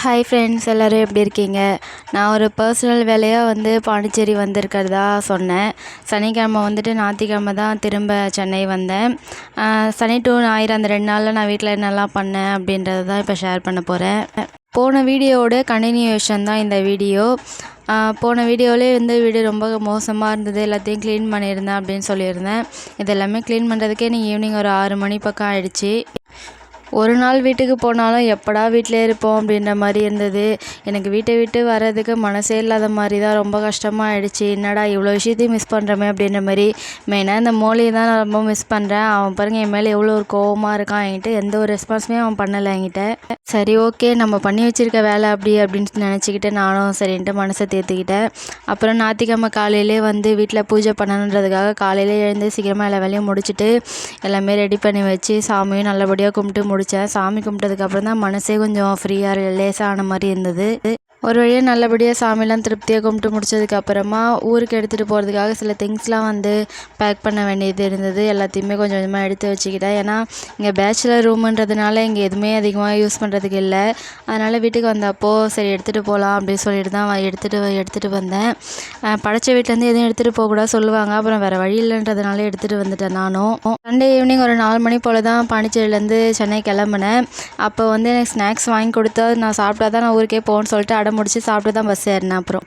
Hi friends, எல்லோரும் எப்படி இருக்கீங்க? நான் ஒரு பர்சனல் வேலையாக பாண்டிச்சேரி வந்திருக்கிறதா சொன்னேன். சனிக்கிழமை ஞாயிற்றுக்கிழமை தான் திரும்ப சென்னை வந்தேன். சனி டு ஞாயிறு அந்த 2 நாளில் நான் வீட்டில் என்னெல்லாம் பண்ணேன் அப்படின்றத தான் இப்போ ஷேர் பண்ண போகிறேன். போன வீடியோவோட கண்டினியூஷன் தான் இந்த வீடியோ. போன வீடியோவிலே வீடு ரொம்ப மோசமாக இருந்தது, எல்லாத்தையும் க்ளீன் பண்ணியிருந்தேன் அப்படின்னு சொல்லியிருந்தேன். இது எல்லாமே க்ளீன் பண்ணுறதுக்கே எனக்கு ஈவினிங் ஒரு 6 மணி பக்கம் ஆகிடுச்சி. ஒரு நாள் வீட்டுக்கு போனாலும் எப்படா வீட்டிலே இருப்போம் அப்படின்ற மாதிரி இருந்தது. எனக்கு வீட்டை விட்டு வர்றதுக்கு மனசே இல்லாத மாதிரி தான், ரொம்ப கஷ்டமாக ஆயிடுச்சு. என்னடா இவ்வளோ விஷயத்தையும் மிஸ் பண்ணுறோமே அப்படின்ற மாதிரி. மெயினாக இந்த மோலியை தான் நான் ரொம்ப மிஸ் பண்ணுறேன். அவன் பாருங்கள் என் மேலே எவ்வளோ ஒரு கோவமாக இருக்கான். என்கிட்ட எந்த ஒரு ரெஸ்பான்ஸுமே அவன் பண்ணலை என்கிட்ட. சரி, ஓகே, நம்ம பண்ணி வச்சுருக்க வேலை அப்படின்னு நினச்சிக்கிட்டு நானும் சரின்ட்டு மனசை தேர்த்திக்கிட்டேன். அப்புறம் ஞாயிற்றுக்கிழமை காலையிலே வீட்டில் பூஜை பண்ணணுன்றதுக்காக காலையிலே எழுந்து சீக்கிரமாக எல்லா வேலையும் முடிச்சுட்டு எல்லாமே ரெடி பண்ணி வச்சு சாமியும் நல்லபடியாக கும்பிட்டு முடித்தேன். சாமி கும்பிட்டதுக்கப்புறம் தான் மனசே கொஞ்சம் ஃப்ரீயாக லேசான மாதிரி இருந்தது. ஒரு வழியாக நல்லபடியாக சாமிலாம் திருப்தியாக கும்பிட்டு முடிச்சதுக்கப்புறமா ஊருக்கு எடுத்துகிட்டு போகிறதுக்காக சில திங்ஸ்லாம் பேக் பண்ண வேண்டியது இருந்தது. எல்லாத்தையுமே கொஞ்சம் கொஞ்சமாக எடுத்து வச்சுக்கிட்டேன். ஏன்னா இங்கே பேச்சுலர் ரூமுன்றதுனால இங்கே எதுவுமே அதிகமாக யூஸ் பண்ணுறதுக்கு இல்லை. அதனால் வீட்டுக்கு வந்தப்போ சரி எடுத்துகிட்டு போகலாம் அப்படின்னு சொல்லிட்டு தான் எடுத்துகிட்டு வந்தேன். படைச்ச வீட்டிலேருந்து எதுவும் எடுத்துகிட்டு போகக்கூடாது சொல்லுவாங்க. அப்புறம் வேறு வழி இல்லைன்றதுனால எடுத்துகிட்டு வந்துட்டேன் நானும். சண்டே ஈவினிங் ஒரு 4 மணி போல் தான் பாண்டிச்சேரியிலேருந்து சென்னை கிளம்புனேன். அப்போ எனக்கு ஸ்நாக்ஸ் வாங்கி கொடுத்தா நான் சாப்பிட்டா தான் நான் ஊருக்கே போகணுன்னு சொல்லிட்டு முடிச்சு சாப்பிட்டு தான் பஸ் ஏறினேன். அப்புறம்